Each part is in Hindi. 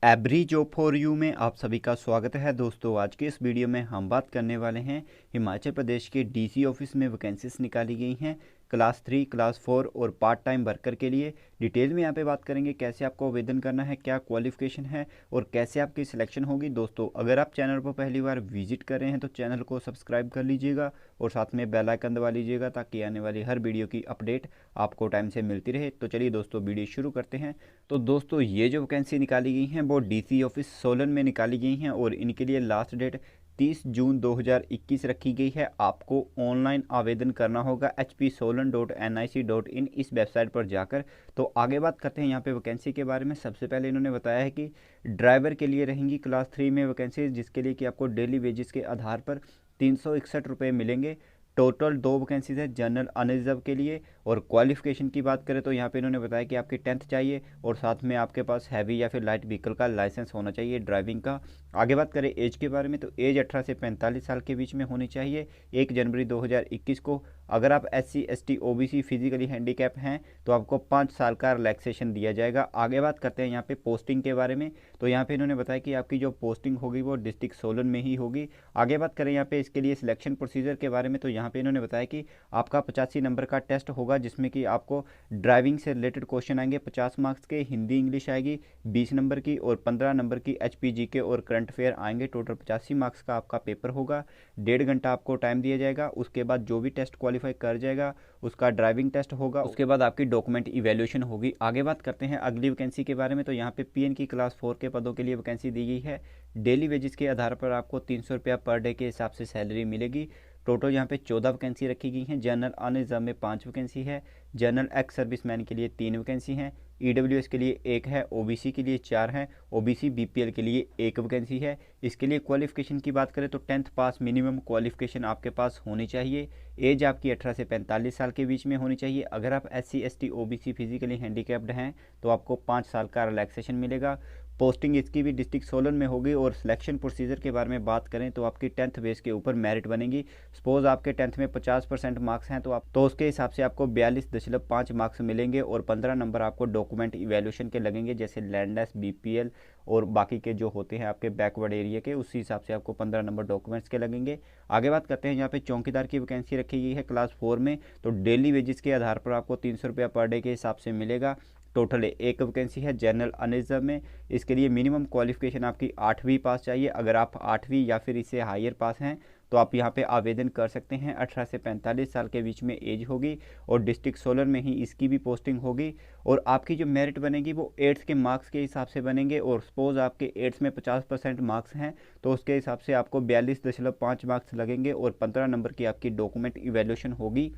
एवरी जॉब फॉर यू में आप सभी का स्वागत है दोस्तों। आज के इस वीडियो में हम बात करने वाले हैं हिमाचल प्रदेश के डीसी ऑफिस में वैकेंसीज निकाली गई हैं क्लास 3, क्लास 4 और पार्ट टाइम वर्कर के लिए। डिटेल में यहाँ पे बात करेंगे कैसे आपको आवेदन करना है, क्या क्वालिफिकेशन है और कैसे आपकी सिलेक्शन होगी। दोस्तों अगर आप चैनल पर पहली बार विजिट कर रहे हैं तो चैनल को सब्सक्राइब कर लीजिएगा और साथ में बेल आइकन दबा लीजिएगा ताकि आने वाली हर वीडियो की अपडेट आपको टाइम से मिलती रहे। तो चलिए दोस्तों वीडियो शुरू करते हैं। तो दोस्तों ये जो वैकेंसी निकाली गई हैं वो डीसी ऑफिस सोलन में निकाली गई हैं और इनके लिए लास्ट डेट 30 जून 2021 रखी गई है। आपको ऑनलाइन आवेदन करना होगा hpsolan.nic.in इस वेबसाइट पर जाकर। तो आगे बात करते हैं यहाँ पे वैकेंसी के बारे में। सबसे पहले इन्होंने बताया है कि ड्राइवर के लिए रहेंगी क्लास 3 में वैकेंसी, जिसके लिए कि आपको डेली वेजेस के आधार पर 361 रुपये मिलेंगे। टोटल 2 वैकेंसीज है जनरल अनरिजर्व के लिए। और क्वालिफिकेशन की बात करें तो यहाँ पे इन्होंने बताया कि आपकी 10th चाहिए और साथ में आपके पास हैवी या फिर लाइट व्हीकल का लाइसेंस होना चाहिए ड्राइविंग का। आगे बात करें एज के बारे में तो एज 18 से 45 साल के बीच में होनी चाहिए 1 जनवरी 2021 को। अगर आप SC ST OBC physically handicap हैं तो आपको 5 साल का रिलैक्सेशन दिया जाएगा। आगे बात करते हैं यहाँ पे पोस्टिंग के बारे में। तो यहाँ पे इन्होंने बताया कि आपकी जो पोस्टिंग होगी वो डिस्ट्रिक्ट सोलन में ही होगी। आगे बात करें यहाँ पे इसके लिए सिलेक्शन प्रोसीजर के बारे में तो यहाँ पे इन्होंने बताया कि आपका 85 नंबर का टेस्ट होगा, जिसमें कि आपको ड्राइविंग से रिलेटेड क्वेश्चन आएंगे 50 मार्क्स के, हिंदी इंग्लिश आएगी 20 नंबर की और 15 नंबर की HPG के और करंट अफेयर आएंगे। टोटल 85 मार्क्स का आपका पेपर होगा। 1.5 घंटा आपको टाइम दिया जाएगा। उसके बाद जो भी टेस्ट क्वालिफाई कर जाएगा उसका ड्राइविंग टेस्ट होगा। उसके बाद आपकी डॉक्यूमेंट इवैल्यूएशन होगी। आगे बात करते हैं अगली वैकेंसी के बारे में। तो यहाँ पे PN की क्लास 4 के पदों के लिए वैकेंसी दी गई है। डेली वेजेस के आधार पर आपको 300 रुपया पर डे के हिसाब से सैलरी मिलेगी। टोटल यहाँ पे 14 वैकेंसी रखी गई हैं। जनरल अनरिजर्व में 5 वैकेंसी है। जनरल एक्स सर्विसमैन के लिए 3 वैकेंसी हैं। EWS के लिए 1 है। OBC के लिए 4 हैं। OBC BPL के लिए 1 वैकेंसी है। इसके लिए क्वालिफिकेशन की बात करें तो 10th पास मिनिमम क्वालिफिकेशन आपके पास होनी चाहिए। एज आपकी 18 से 45 साल के बीच में होनी चाहिए। अगर आप SC ST OBC physically handicapped हैं तो आपको 5 साल का रिलैक्सेशन मिलेगा। पोस्टिंग इसकी भी डिस्ट्रिक्ट सोलन में होगी। और सिलेक्शन प्रोसीजर के बारे में बात करें तो आपकी 10th बेस के ऊपर मेरिट बनेगी। सपोज आपके 10th में 50% मार्क्स हैं तो उसके हिसाब से आपको 42.5 मार्क्स मिलेंगे और 15 नंबर आपको डॉक्यूमेंट इवैल्यूएशन के लगेंगे, जैसे लैंडलेस BPL और बाकी के जो होते हैं आपके बैकवर्ड एरिया के, उसी हिसाब से आपको 15 नंबर डॉक्यूमेंट्स के लगेंगे। आगे बात करते हैं यहाँ पे चौकीदार की वैकेंसी रखी गई है क्लास 4 में। तो डेली वेजेस के आधार पर आपको 300 रुपया पर डे के हिसाब से मिलेगा। टोटल 1 वैकेंसी है जनरल अनरिजर्व में। इसके लिए मिनिमम क्वालिफिकेशन आपकी 8वीं पास चाहिए। अगर आप 8वीं या फिर इससे हायर पास हैं तो आप यहाँ पे आवेदन कर सकते हैं। 18 से 45 साल के बीच में एज होगी और डिस्ट्रिक्ट सोलन में ही इसकी भी पोस्टिंग होगी। और आपकी जो मेरिट बनेगी वो 8th के मार्क्स के हिसाब से बनेंगे। और सपोज आपके 8th में 50% मार्क्स हैं तो उसके हिसाब से आपको 42.5 मार्क्स लगेंगे और 15 नंबर की आपकी डॉक्यूमेंट इवैल्यूएशन होगी।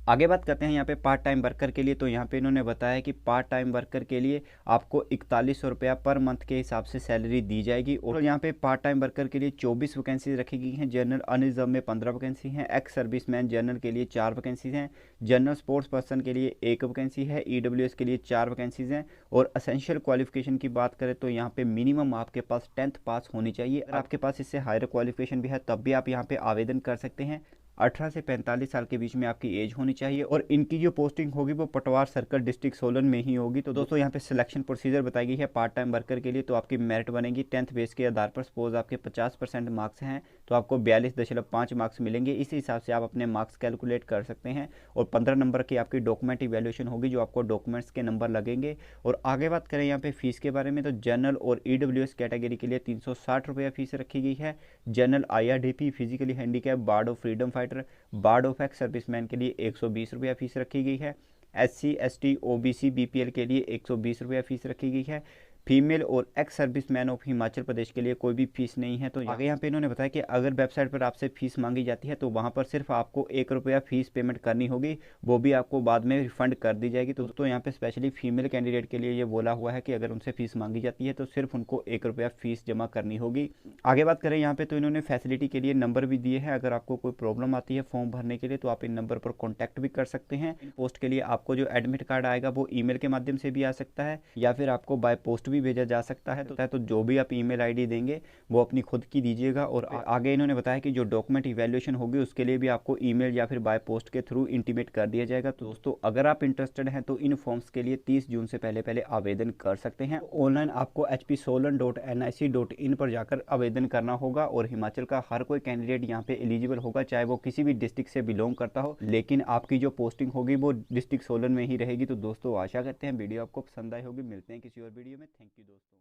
आगे बात करते हैं यहाँ पे पार्ट टाइम वर्कर के लिए। तो यहाँ पे इन्होंने बताया कि पार्ट टाइम वर्कर के लिए आपको 4100 रुपया पर मंथ के हिसाब से सैलरी दी जाएगी। और यहाँ पे पार्ट टाइम वर्कर के लिए 24 वैकेंसी रखी गई हैं। जनरल अनरिजर्व में 15 वैकेंसी हैं। एक्स सर्विसमैन जनरल के लिए 4 वैकेंसीज हैं। जनरल स्पोर्ट्स पर्सन के लिए 1 वैकेंसी है। EWS के लिए 4 वैकेंसीज हैं। और असेंशियल क्वालिफिकेशन की बात करें तो यहाँ पे मिनिमम आपके पास 10th पास होनी चाहिए। अगर आपके पास इससे हायर क्वालिफिकेशन भी है तब भी आप यहाँ पे आवेदन कर सकते हैं। 18 से 45 साल के बीच में आपकी एज होनी चाहिए। और इनकी जो पोस्टिंग होगी वो पटवार सर्कल डिस्ट्रिक्ट सोलन में ही होगी। तो दोस्तों यहाँ पे सिलेक्शन प्रोसीजर बताई गई है पार्ट टाइम वर्कर के लिए। तो आपकी मेरिट बनेगी 10th बेस के आधार पर। सपोज आपके 50% मार्क्स हैं तो आपको 42.5 मार्क्स मिलेंगे। इसी हिसाब से आप अपने मार्क्स कैलकुलेट कर सकते हैं। और 15 नंबर की आपकी डॉक्यूमेंट इवैल्यूएशन होगी जो आपको डॉक्यूमेंट्स के नंबर लगेंगे। और आगे बात करें यहाँ पे फीस के बारे में तो जनरल और EWS कैटेगरी के लिए 360 रुपया फीस रखी गई है। General IRDP physically handicap ward of freedom fighter ward of ex serviceman के लिए 120 रुपया फीस रखी गई है। SC ST OBC BPL के लिए 120 रुपया फीस रखी गई है। फीमेल और ex serviceman of Himachal Pradesh के लिए कोई भी फीस नहीं है। तो आगे यहाँ पे इन्होंने बताया कि अगर वेबसाइट पर आपसे फीस मांगी जाती है तो वहाँ पर सिर्फ आपको 1 रुपया फीस पेमेंट करनी होगी, वो भी आपको बाद में रिफंड कर दी जाएगी। तो दोस्तों यहाँ पे स्पेशली फीमेल कैंडिडेट के लिए ये बोला हुआ है कि अगर उनसे फीस मांगी जाती है तो सिर्फ उनको 1 रुपया फीस जमा करनी होगी। आगे बात करें यहाँ पे तो इन्होंने फैसिलिटी के लिए नंबर भी दिए हैं। अगर आपको कोई प्रॉब्लम आती है फॉर्म भरने के लिए तो आप इन नंबर पर कॉन्टैक्ट भी कर सकते हैं। पोस्ट के लिए आपको जो एडमिट कार्ड आएगा वो ईमेल के माध्यम से भी आ सकता है या फिर आपको बाय पोस्ट भी भेजा जा सकता है। तो जो भी आप ईमेल आईडी देंगे वो अपनी खुद की दीजिएगा। और आगे इन्होंने बताया कि जो डॉक्यूमेंट इवैल्यूएशन होगी उसके लिए भी आपको ईमेल या फिर बाय पोस्ट के थ्रू इंटीमेट कर दिया जाएगा। तो दोस्तों अगर आप इंटरेस्टेड हैं तो इन फॉर्म्स के लिए 30 जून से पहले आवेदन कर सकते हैं। ऑनलाइन आपको hpsolan.nic.in पर जाकर आवेदन करना होगा और हिमाचल का हर कोई कैंडिडेट यहाँ पे एलिजिबल होगा, चाहे वो किसी भी डिस्ट्रिक्ट से बिलोंग करता हो, लेकिन आपकी जो पोस्टिंग होगी वो डिस्ट्रिक्ट सोलन में ही रहेगी। तो दोस्तों आशा करते हैं वीडियो आपको पसंद आई होगी। मिलते हैं किसी और वीडियो में। थैंक यू दोस्तों।